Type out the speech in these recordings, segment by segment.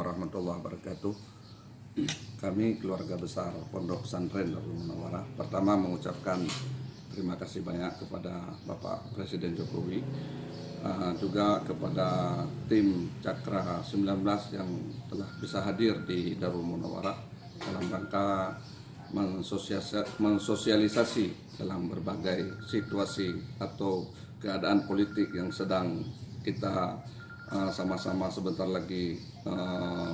warahmatullahi wabarakatuh. Kami keluarga besar Pondok Pesantren Darul Munawarah pertama mengucapkan terima kasih banyak kepada Bapak Presiden Jokowi, juga kepada tim Cakra 19 yang telah bisa hadir di Darul Munawarah dalam rangka mensosialisasi dalam berbagai situasi atau keadaan politik yang sedang kita sama-sama sebentar lagi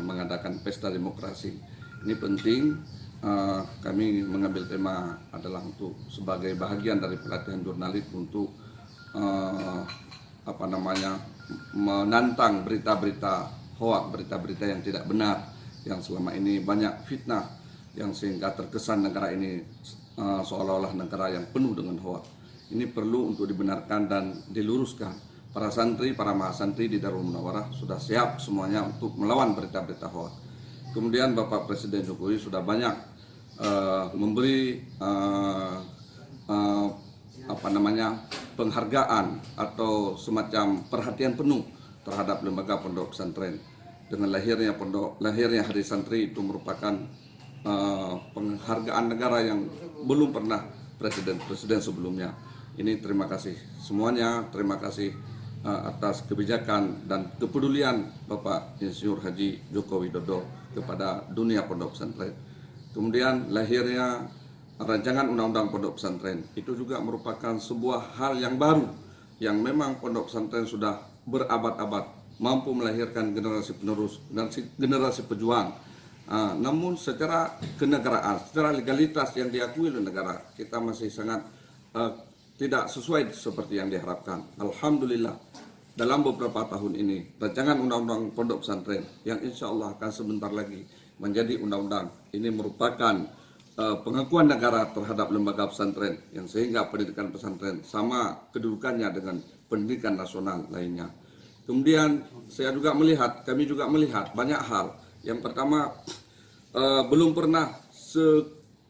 mengadakan pesta demokrasi. Ini penting. Kami mengambil tema adalah untuk sebagai bahagian dari pelatihan jurnalis untuk menantang berita-berita hoak, berita-berita yang tidak benar, yang selama ini banyak fitnah, yang sehingga terkesan negara ini seolah-olah negara yang penuh dengan hoak. Ini perlu untuk dibenarkan dan diluruskan. Para santri, para mahasantri di Darul Munawarah sudah siap semuanya untuk melawan berita-berita hoak. Kemudian Bapak Presiden Jokowi sudah banyak memberi penghargaan atau semacam perhatian penuh terhadap lembaga pondok pesantren. Dengan lahirnya Hari Santri itu merupakan penghargaan negara yang belum pernah presiden sebelumnya. Ini terima kasih semuanya, terima kasih atas kebijakan dan kepedulian Bapak Insinyur Haji Joko Widodo kepada dunia pondok pesantren. Kemudian lahirnya rancangan undang-undang pondok pesantren itu juga merupakan sebuah hal yang baru, yang memang pondok pesantren sudah berabad-abad mampu melahirkan generasi penerus, generasi pejuang. Namun secara kenegaraan, secara legalitas yang diakui oleh negara, kita masih sangat tidak sesuai seperti yang diharapkan. Alhamdulillah, dalam beberapa tahun ini, rancangan undang-undang pondok pesantren yang insya Allah akan sebentar lagi menjadi undang-undang, ini merupakan pengakuan negara terhadap lembaga pesantren, yang sehingga pendidikan pesantren sama kedudukannya dengan pendidikan nasional lainnya. Kemudian kami juga melihat banyak hal. Yang pertama, belum pernah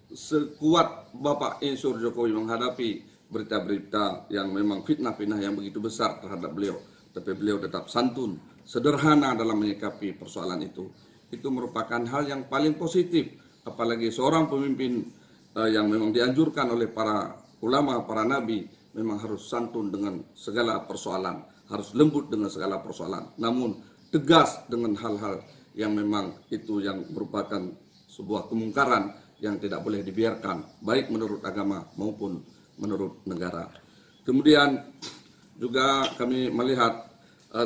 sekuat Bapak Insinyur Jokowi menghadapi berita-berita yang memang fitnah-fitnah yang begitu besar terhadap beliau. Tapi beliau tetap santun, sederhana dalam menyikapi persoalan itu. Itu merupakan hal yang paling positif. Apalagi seorang pemimpin yang memang dianjurkan oleh para ulama, para nabi, memang harus santun dengan segala persoalan, harus lembut dengan segala persoalan, namun tegas dengan hal-hal yang memang itu yang merupakan sebuah kemungkaran yang tidak boleh dibiarkan, baik menurut agama maupun menurut negara. Kemudian juga kami melihat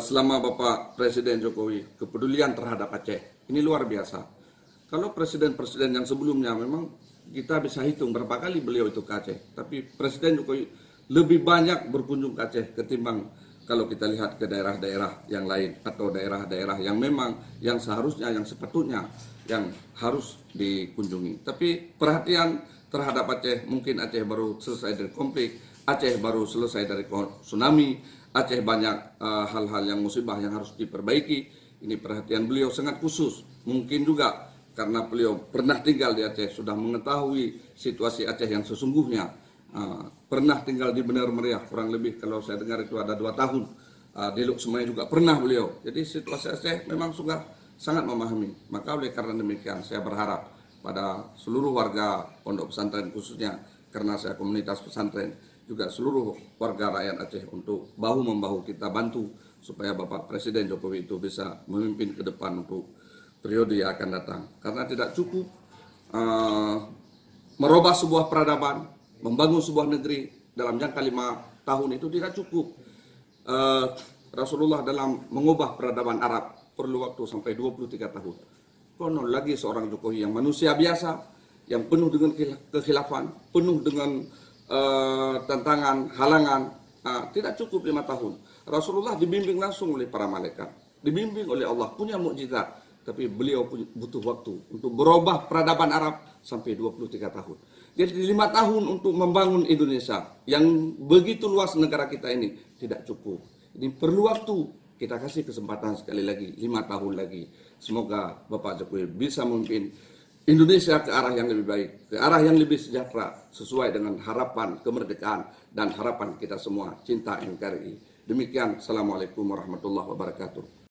selama Bapak Presiden Jokowi kepedulian terhadap Aceh, ini luar biasa. Kalau presiden-presiden yang sebelumnya memang kita bisa hitung berapa kali beliau itu ke Aceh, tapi Presiden Jokowi lebih banyak berkunjung ke Aceh ketimbang kalau kita lihat ke daerah-daerah yang lain atau daerah-daerah yang memang yang seharusnya, yang sepatutnya yang harus dikunjungi. Tapi perhatian terhadap Aceh, mungkin Aceh baru selesai dari konflik, Aceh baru selesai dari tsunami, Aceh banyak hal-hal yang musibah yang harus diperbaiki. Ini perhatian beliau sangat khusus. Mungkin juga karena beliau pernah tinggal di Aceh, sudah mengetahui situasi Aceh yang sesungguhnya. Pernah tinggal di Benar Meriah, kurang lebih kalau saya dengar itu ada 2 tahun. Di Luk Semai juga pernah beliau. Jadi situasi Aceh memang sudah sangat memahami. Maka oleh karena demikian saya berharap pada seluruh warga pondok pesantren, khususnya karena saya komunitas pesantren, juga seluruh warga rakyat Aceh untuk bahu-membahu kita bantu supaya Bapak Presiden Jokowi itu bisa memimpin ke depan untuk periode yang akan datang. Karena tidak cukup merubah sebuah peradaban, membangun sebuah negeri dalam jangka 5 tahun itu tidak cukup. Rasulullah dalam mengubah peradaban Arab perlu waktu sampai 23 tahun. Konon lagi seorang Jokowi yang manusia biasa, yang penuh dengan kekhilafan, penuh dengan tantangan, halangan, tidak cukup 5 tahun. Rasulullah dibimbing langsung oleh para malaikat, dibimbing oleh Allah, punya mukjizat, tapi beliau butuh waktu untuk berubah peradaban Arab sampai 23 tahun. Jadi 5 tahun untuk membangun Indonesia yang begitu luas negara kita ini tidak cukup. Ini perlu waktu. Kita kasih kesempatan sekali lagi, 5 tahun lagi. Semoga Bapak Jokowi bisa memimpin Indonesia ke arah yang lebih baik, ke arah yang lebih sejahtera, sesuai dengan harapan kemerdekaan dan harapan kita semua, cinta NKRI. Demikian, Assalamualaikum warahmatullahi wabarakatuh.